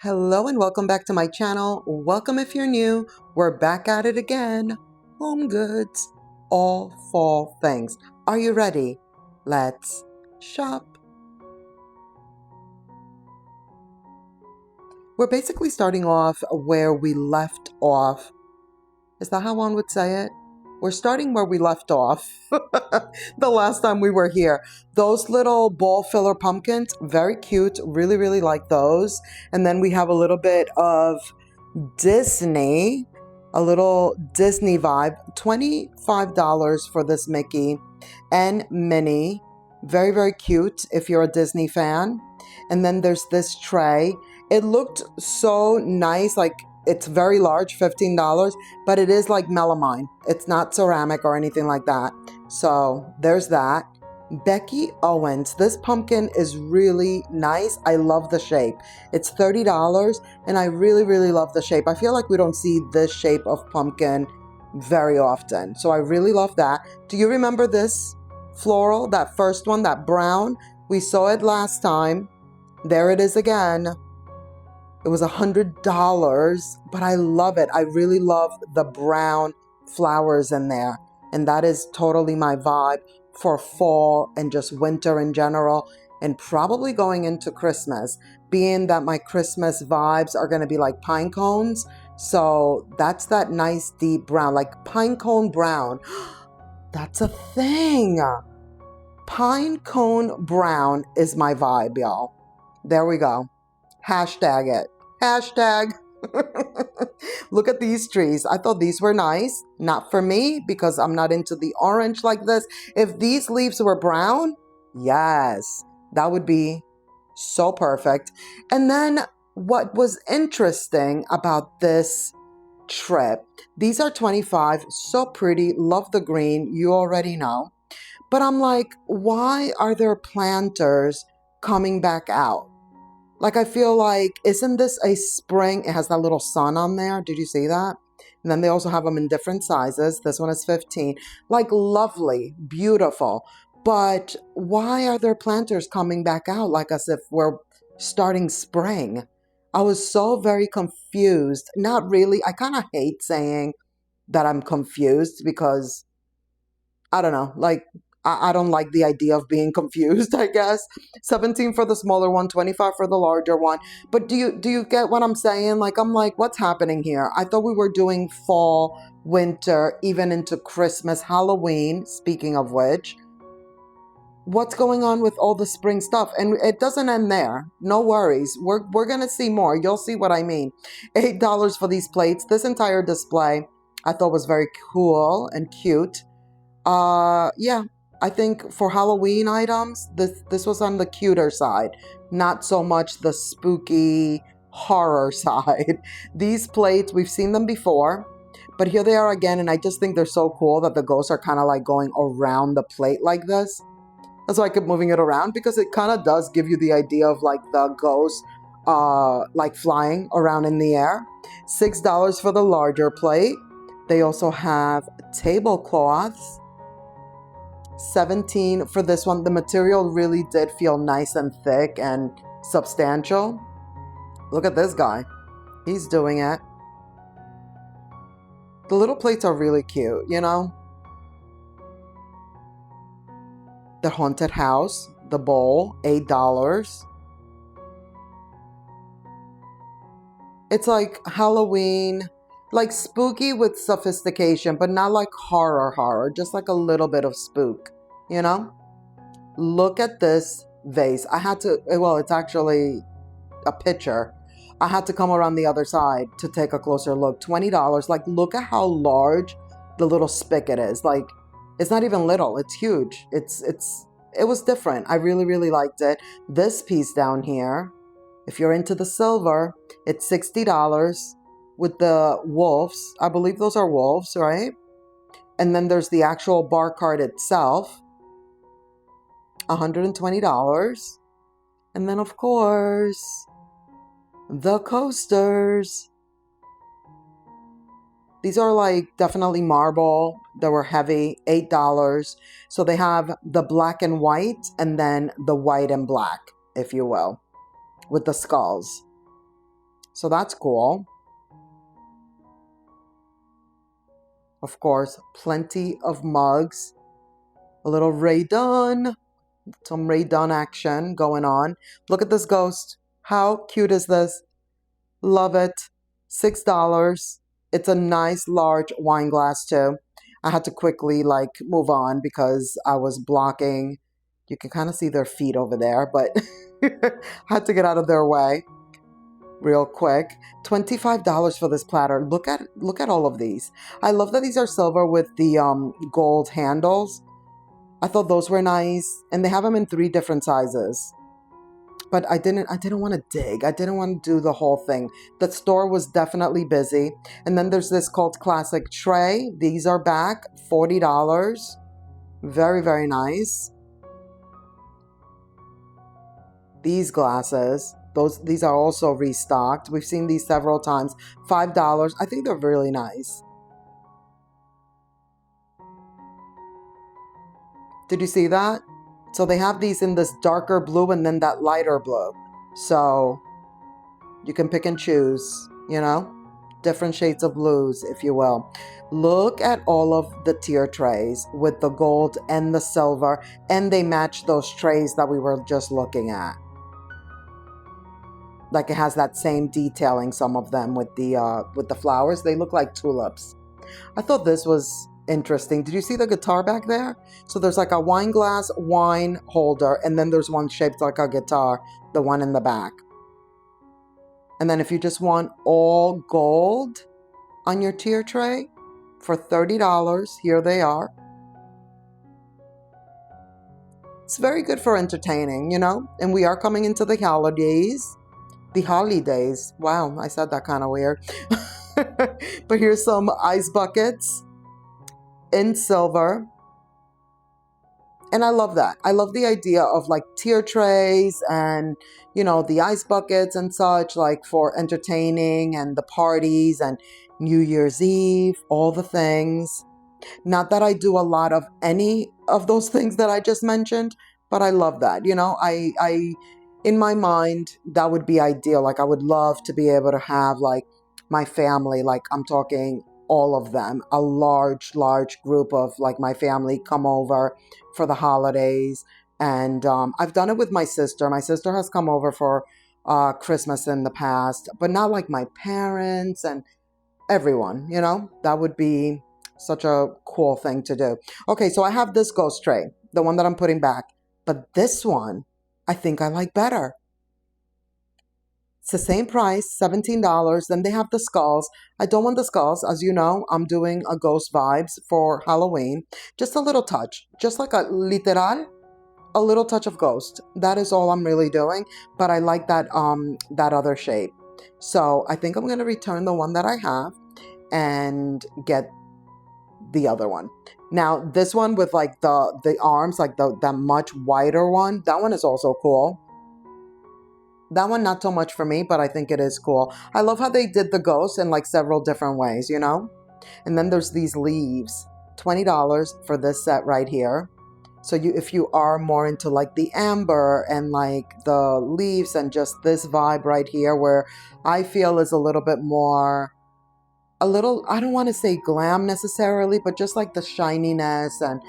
Hello and welcome back to my channel. Welcome if you're new. We're back at it again. Home goods, all fall things. Are you ready? Let's shop. We're basically starting off where we left off. Is that how one would say it? We're starting where we left off the last time we were here. Those little ball filler pumpkins, very cute. Really, really like those. And then we have a little bit of Disney, a little Disney vibe. $25 for this Mickey and Minnie. Very, very cute if you're a Disney fan. And then there's this tray. It looked so nice, like it's very large, $15, but it is like melamine. It's not ceramic or anything like that. So there's that. Becky Owens. This pumpkin is really nice. I love the shape. It's $30 and I really, really love the shape. I feel like we don't see this shape of pumpkin very often. So I really love that. Do you remember this floral, that first one, that brown? We saw it last time. There it is again. It was $100, but I love it. I really love the brown flowers in there. And that is totally my vibe for fall and just winter in general, and probably going into Christmas, being that my Christmas vibes are going to be like pine cones. So that's that nice deep brown, like pine cone brown. That's a thing. Pine cone brown is my vibe, y'all. There we go. Hashtag it. Hashtag. Look at these trees. I thought these were nice. Not for me because I'm not into the orange like this. If these leaves were brown, yes, that would be so perfect. And then what was interesting about this trip, these are 25, so pretty. Love the green. You already know. But I'm like, why are there planters coming back out? Like, I feel like, isn't this a spring? It has that little sun on there. Did you see that? And then they also have them in different sizes. This one is 15. Like, lovely, beautiful. But why are there planters coming back out like as if we're starting spring? I was so very confused. Not really. I kind of hate saying that I'm confused because, I don't know, like, I don't like the idea of being confused, I guess. 17 for the smaller one, 25 for the larger one. But do you get what I'm saying? Like, I'm like, what's happening here? I thought we were doing fall, winter, even into Christmas, Halloween, speaking of which. What's going on with all the spring stuff? And it doesn't end there. No worries. We're going to see more. You'll see what I mean. $8 for these plates. This entire display I thought was very cool and cute. Yeah, I think for Halloween items, this was on the cuter side, not so much the spooky horror side. These plates, we've seen them before, but here they are again, and I just think they're so cool that the ghosts are kind of like going around the plate like this. That's why I kept moving it around, because it kind of does give you the idea of like the ghost like flying around in the air. $6 for the larger plate. They also have tablecloths. 17 for this one. The material really did feel nice and thick and substantial. Look at this guy. He's doing it. The little plates are really cute, you know? The haunted house, the bowl, $8. It's like Halloween, like spooky with sophistication, but not like horror, just like a little bit of spook, you know? Look at this vase. I had to, well, it's actually a picture. I had to come around the other side to take a closer look. $20. Like, look at how large the little spigot is. Like, it's not even little. It's huge. It was different. I really, really liked it. This piece down here, if you're into the silver, it's $60 with the wolves. I believe those are wolves, right? And then there's the actual bar card itself, $120. And then, of course, the coasters. These are like definitely marble. They were heavy, $8. So they have the black and white and then the white and black, if you will, with the skulls. So that's cool. Of course, plenty of mugs. A little Ray Dunn. Some Ray Dunn action going on. Look at this ghost. How cute is this? Love it. $6. It's a nice large wine glass too. I had to quickly like move on because I was blocking. You can kind of see their feet over there, but I had to get out of their way real quick. $25 for this platter. Look at all of these. I love that these are silver with the gold handles. I thought those were nice, and they have them in 3 different sizes. But I didn't want to dig. I didn't want to do the whole thing. The store was definitely busy. And then there's this called Classic Tray. These are back, $40. Very, very nice. These glasses, these are also restocked. We've seen these several times. $5. I think they're really nice. Did you see that? So they have these in this darker blue and then that lighter blue. So you can pick and choose, you know, different shades of blues, if you will. Look at all of the tier trays with the gold and the silver, and they match those trays that we were just looking at. Like it has that same detailing, some of them with the flowers. They look like tulips. I thought this was interesting. Did you see the guitar back there? So there's like a wine glass wine holder, and then there's one shaped like a guitar, the one in the back. And then if you just want all gold on your tier tray for $30, here they are. It's very good for entertaining, you know, and we are coming into the holidays. The holidays. Wow, I said that kind of weird. But here's some ice buckets in silver. And I love that. I love the idea of like tier trays and, you know, the ice buckets and such, like for entertaining and the parties and New Year's Eve, all the things. Not that I do a lot of any of those things that I just mentioned, but I love that. You know, I in my mind, that would be ideal. Like I would love to be able to have like my family, like I'm talking all of them, a large group of like my family come over for the holidays. And I've done it with my sister. My sister has come over for Christmas in the past, but not like my parents and everyone, you know. That would be such a cool thing to do. Okay, so I have this ghost tray, the one that I'm putting back, but this one I think I like better. It's the same price, $17. Then they have the skulls. I don't want the skulls. As you know, I'm doing a ghost vibes for Halloween. Just a little touch. Just like a literal, a little touch of ghost. That is all I'm really doing. But I like that that other shape. So I think I'm going to return the one that I have and get the other one. Now, this one with like the arms, like the much wider one, that one is also cool. That one, not so much for me, but I think it is cool. I love how they did the ghost in like several different ways, you know? And then there's these leaves. $20 for this set right here. So if you are more into like the amber and like the leaves and just this vibe right here where I feel is a little bit more, I don't want to say glam necessarily, but just like the shininess and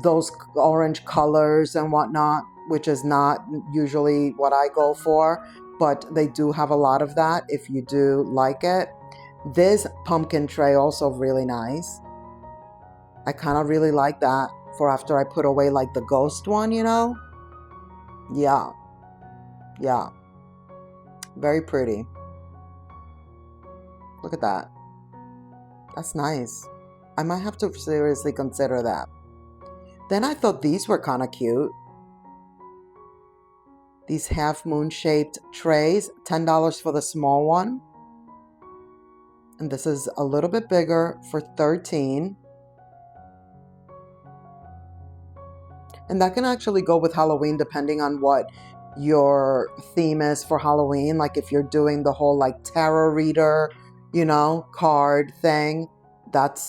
those orange colors and whatnot, which is not usually what I go for, but they do have a lot of that if you do like it. This pumpkin tray also really nice. I kind of really like that for after I put away like the ghost one, you know? Yeah. Yeah. Very pretty. Look at that. That's nice. I might have to seriously consider that. Then I thought these were kind of cute. These half moon shaped trays, $10 for the small one. And this is a little bit bigger for $13. And that can actually go with Halloween depending on what your theme is for Halloween. Like if you're doing the whole like tarot reader, you know, card thing, that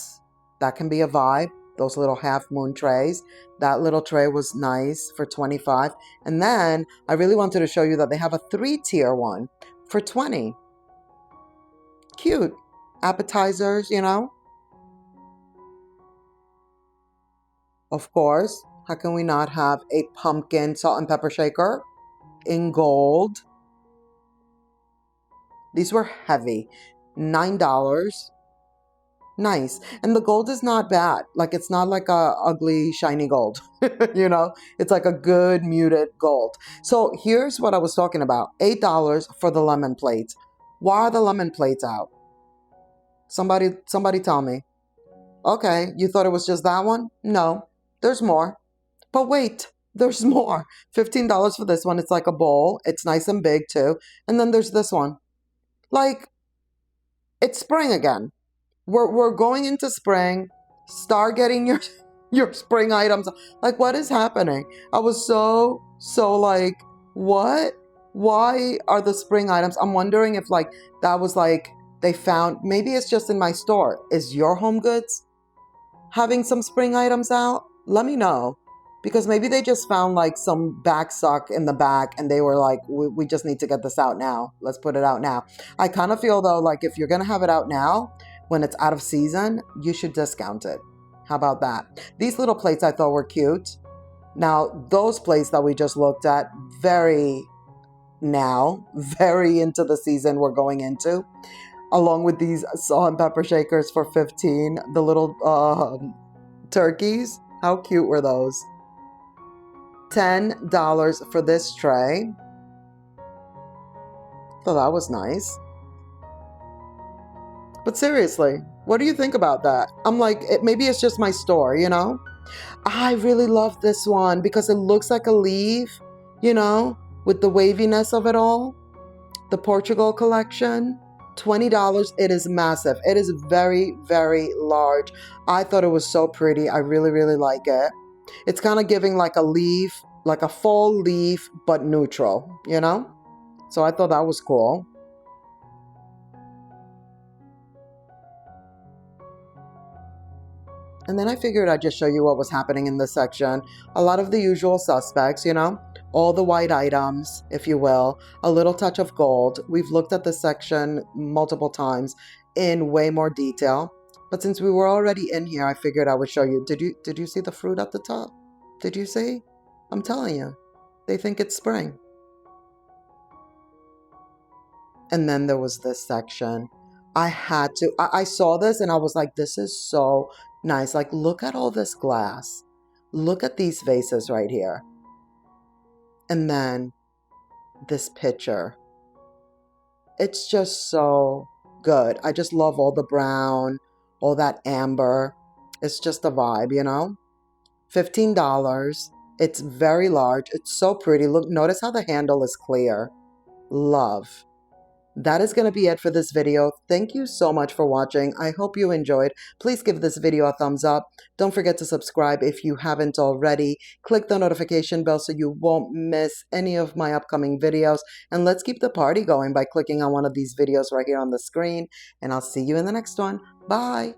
can be a vibe. Those little half moon trays. That little tray was nice for $25. And then I really wanted to show you that they have a 3-tier one for $20. cute. Appetizers, you know. Of course, how can we not have a pumpkin salt and pepper shaker in gold? These were heavy. $9. Nice. And the gold is not bad. Like, it's not like a ugly shiny gold. You know, it's like a good muted gold. So here's what I was talking about. $8 for the lemon plates. Why are the lemon plates out? Somebody tell me. Okay, you thought it was just that one? No, there's more. But wait, there's more. $15 for this one. It's like a bowl. It's nice and big too. And then there's this one. Like, it's spring again. We're going into spring. Start getting your your spring items. Like, what is happening? I was so like, what? Why are the spring items? I'm wondering if like that was like they found, maybe it's just in my store. Is your Homegoods having some spring items out? Let me know. Because maybe they just found like some back suck in the back and they were like, we just need to get this out now. Let's put it out now. I kind of feel though, like if you're going to have it out now, when it's out of season, you should discount it. How about that? These little plates I thought were cute. Now, those plates that we just looked at, very into the season we're going into. Along with these salt and pepper shakers for $15. The little turkeys. How cute were those? $10 for this tray. So that was nice. But seriously, what do you think about that? I'm like, maybe it's just my store, you know? I really love this one because it looks like a leaf, you know, with the waviness of it all. The Portugal collection, $20. It is massive. It is very, very large. I thought it was so pretty. I really, really like it. It's kind of giving like a leaf, like a fall leaf, but neutral, you know? So I thought that was cool. And then I figured I'd just show you what was happening in this section. A lot of the usual suspects, you know, all the white items, if you will, a little touch of gold. We've looked at this section multiple times in way more detail. But since we were already in here, I figured I would show you. Did you see the fruit at the top? Did you see? I'm telling you, they think it's spring. And then there was this section. I had to, I saw this and I was like, this is so nice. Like, look at all this glass. Look at these vases right here. And then this picture. It's just so good. I just love all the brown, all that amber. It's just a vibe, you know? $15. It's very large. It's so pretty. Look, notice how the handle is clear. Love. That is going to be it for this video. Thank you so much for watching. I hope you enjoyed. Please give this video a thumbs up. Don't forget to subscribe if you haven't already. Click the notification bell so you won't miss any of my upcoming videos. And let's keep the party going by clicking on one of these videos right here on the screen. And I'll see you in the next one. Bye.